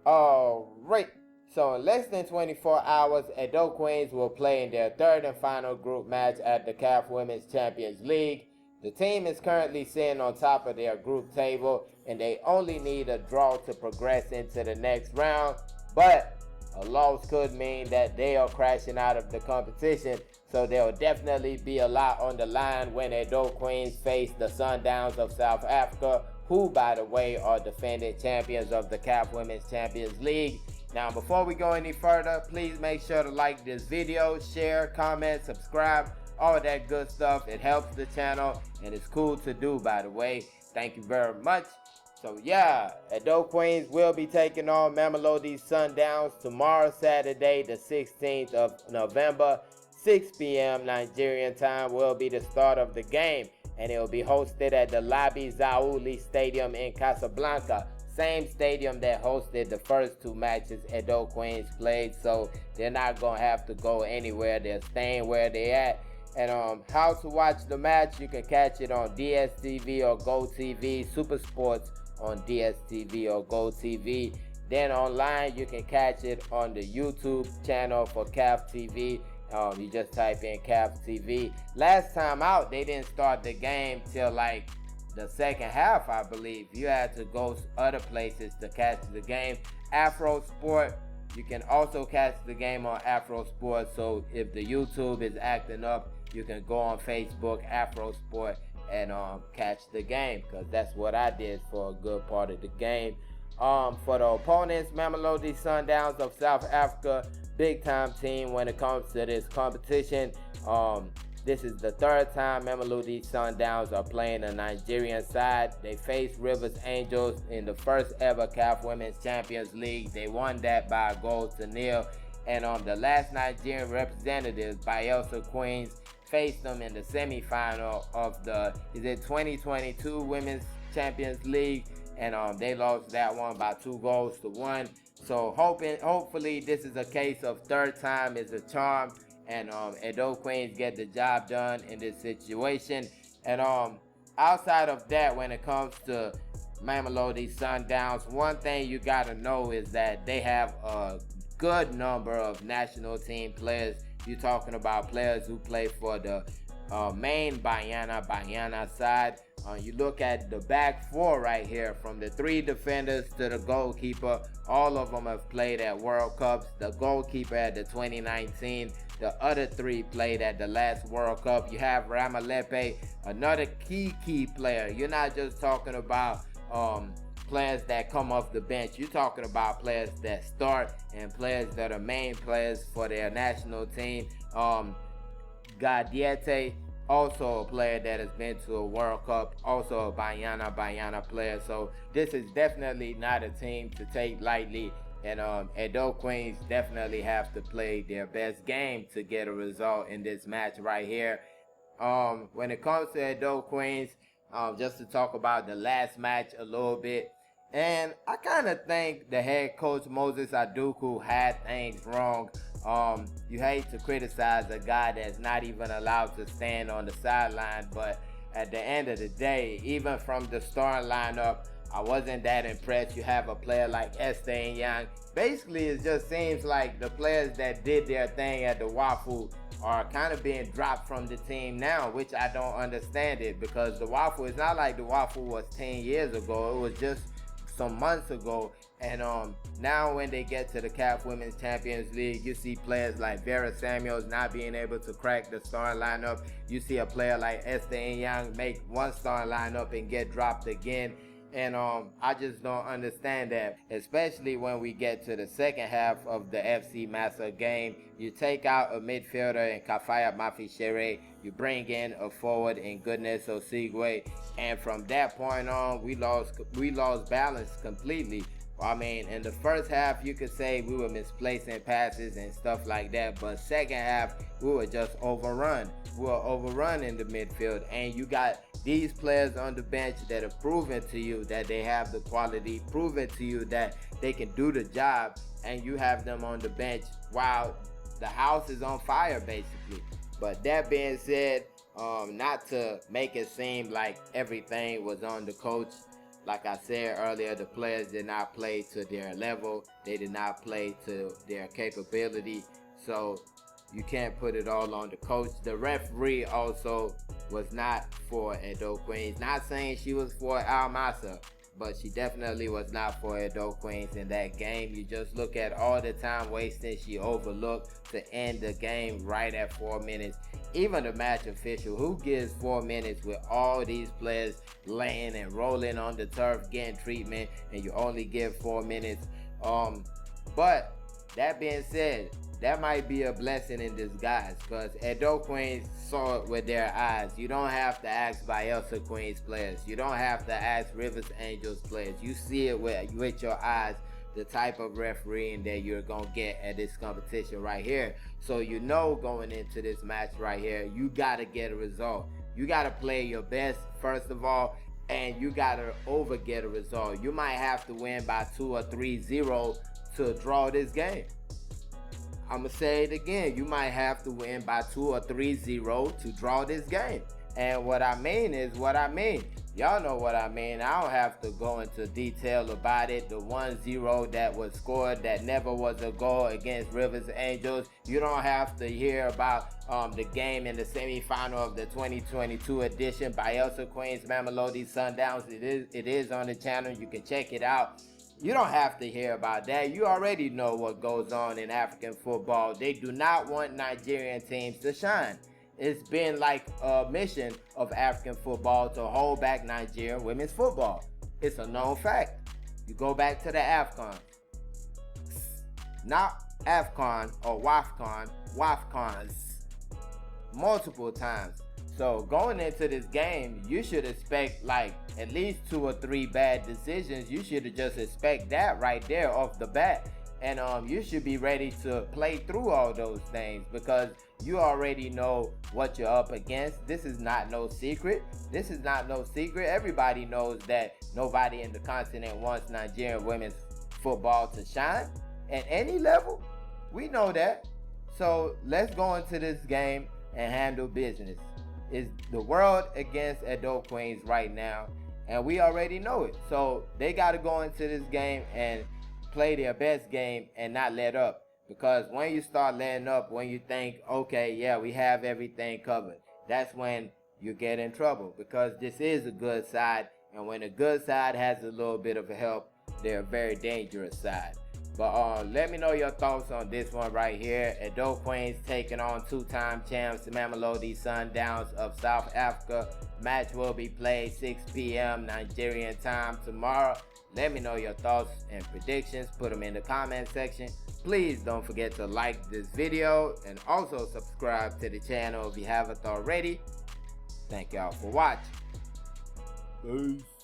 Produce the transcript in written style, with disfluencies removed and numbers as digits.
Alright, so in less than 24 hours, Edo Queens will play in their third and final group match at the CAF Women's Champions League. The team is currently sitting on top of their group table, and they only need a draw to progress into the next round, but a loss could mean that they are crashing out of the competition, so there will definitely be a lot on the line when Edo Queens face the Sundowns of South Africa, who, by the way, are defending champions of the CAF Women's Champions League. Now, before we go any further, please make sure to like this video, share, comment, subscribe, all that good stuff. It helps the channel, and it's cool to do, by the way. Thank you very much. So yeah, Edo Queens will be taking on Mamelodi Sundowns tomorrow, Saturday, the 16th of November. 6 p.m. Nigerian time will be the start of the game, and it will be hosted at the Labi Zaouli Stadium in Casablanca, same stadium that hosted the first two matches Edo Queens played, so they're not going to have to go anywhere. They're staying where they're at. And how to watch the match, you can catch it on DSTV or GoTV, Super Sports on DSTV or GoTV. Then online, you can catch it on the YouTube channel for CAF TV. You just type in CAF TV. Last time out, they didn't start the game till like the second half, I believe. You had to go other places to catch the game. Afro Sport, you can also catch the game on Afro Sport. So if the YouTube is acting up, you can go on Facebook, Afro Sport, and catch the game, because that's what I did for a good part of the game. For the opponents, Mamelodi Sundowns of South Africa, big time team when it comes to this competition. This is the third time Mamelodi Sundowns are playing a Nigerian side. They faced Rivers Angels in the first ever CAF Women's Champions League. They won that by a goal to nil. And the last Nigerian representatives, Edo Queens, faced them in the semifinal of the 2022 Women's Champions League, and they lost that one by 2-1. So hopefully this is a case of third time is a charm, and Edo Queens get the job done in this situation. And outside of that, when it comes to Mamelodi Sundowns, one thing you gotta know is that they have a good number of national team players. You're talking about players who play for the main Banyana side. You look at the back four right here, from the three defenders to the goalkeeper. All of them have played at World Cups. The goalkeeper at the 2019. The other three played at the last World Cup. You have Ramalepe, another key player. You're not just talking about players that come off the bench. You're talking about players that start and players that are main players for their national team. Gadiete, also a player that has been to a World Cup, also a Banyana player. So this is definitely not a team to take lightly, and Edo Queens definitely have to play their best game to get a result in this match right here. When it comes to Edo Queens, just to talk about the last match a little bit, and I kind of think the head coach Moses Aduku had things wrong. You hate to criticize a guy that's not even allowed to stand on the sideline, but at the end of the day, even from the starting lineup, I wasn't that impressed. You have a player like Esther Young. Basically, it just seems like the players that did their thing at the Waffle are kind of being dropped from the team now, which I don't understand it, because the Waffle, it's not like the Waffle was 10 years ago. It was just some months ago. And now when they get to the CAF Women's Champions League, you see players like Vera Samuels not being able to crack the starting lineup. You see a player like Esther Young make one starting lineup and get dropped again. And I just don't understand that, especially when we get to the second half of the FC Massa game. You take out a midfielder in Kafaya Mafishere, you bring in a forward in Goodness Osigwe, and from that point on, we lost balance completely. I mean, in the first half, you could say we were misplacing passes and stuff like that, but second half, we were just overrun. We were overrun in the midfield, and you got these players on the bench that have proven to you that they have the quality, proven to you that they can do the job, and you have them on the bench while the house is on fire, basically. But that being said, not to make it seem like everything was on the coach, Like I said earlier, the players did not play to their level. They did not play to their capability. So you can't put it all on the coach. The referee also was not for Edo Queens. Not saying she was for Almasa, but she definitely was not for Edo Queens in that game. You just look at all the time wasted she overlooked to end the game right at 4 minutes. Even the match official, who gives 4 minutes with all these players laying and rolling on the turf, getting treatment, and you only give 4 minutes? But that being said, that might be a blessing in disguise, because Edo Queens saw it with their eyes. You don't have to ask Bielsa Queens players. You don't have to ask Rivers Angels players. You see it with your eyes, the type of refereeing that you're going to get at this competition right here. So you know going into this match right here, you got to get a result. You got to play your best, first of all, and you got to get a result. You might have to win by 2 or 3-0 to draw this game. I'm going to say it again. You might have to win by 2 or 3-0 to draw this game. And what I mean is what I mean. Y'all know what I mean. I don't have to go into detail about it. The 1-0 that was scored that never was a goal against Rivers Angels. You don't have to hear about the game in the semifinal of the 2022 edition. Bielsa Queens, Mamelodi, Sundowns. It is on the channel. You can check it out. You don't have to hear about that. You already know what goes on in African football. They do not want Nigerian teams to shine. It's been like a mission of African football to hold back Nigerian women's football. It's a known fact. You go back to the AFCON. Not AFCON or WAFCONs. Multiple times. So going into this game, you should expect like at least 2 or 3 bad decisions. You should just expect that right there off the bat. And you should be ready to play through all those things, because you already know what you're up against. This is not no secret. This is not no secret. Everybody knows that nobody in the continent wants Nigerian women's football to shine at any level. We know that. So let's go into this game and handle business. It's the world against Edo Queens right now, and we already know it. So they got to go into this game and play their best game and not let up. Because when you start letting up, when you think, okay, yeah, we have everything covered, that's when you get in trouble. Because this is a good side, and when a good side has a little bit of help, they're a very dangerous side. But let me know your thoughts on this one right here. Edo Queens taking on 2-time champs Mamelodi Sundowns of South Africa. Match will be played 6 p.m. Nigerian time tomorrow. Let me know your thoughts and predictions. Put them in the comment section. Please don't forget to like this video and also subscribe to the channel if you haven't already. Thank y'all for watching. Peace.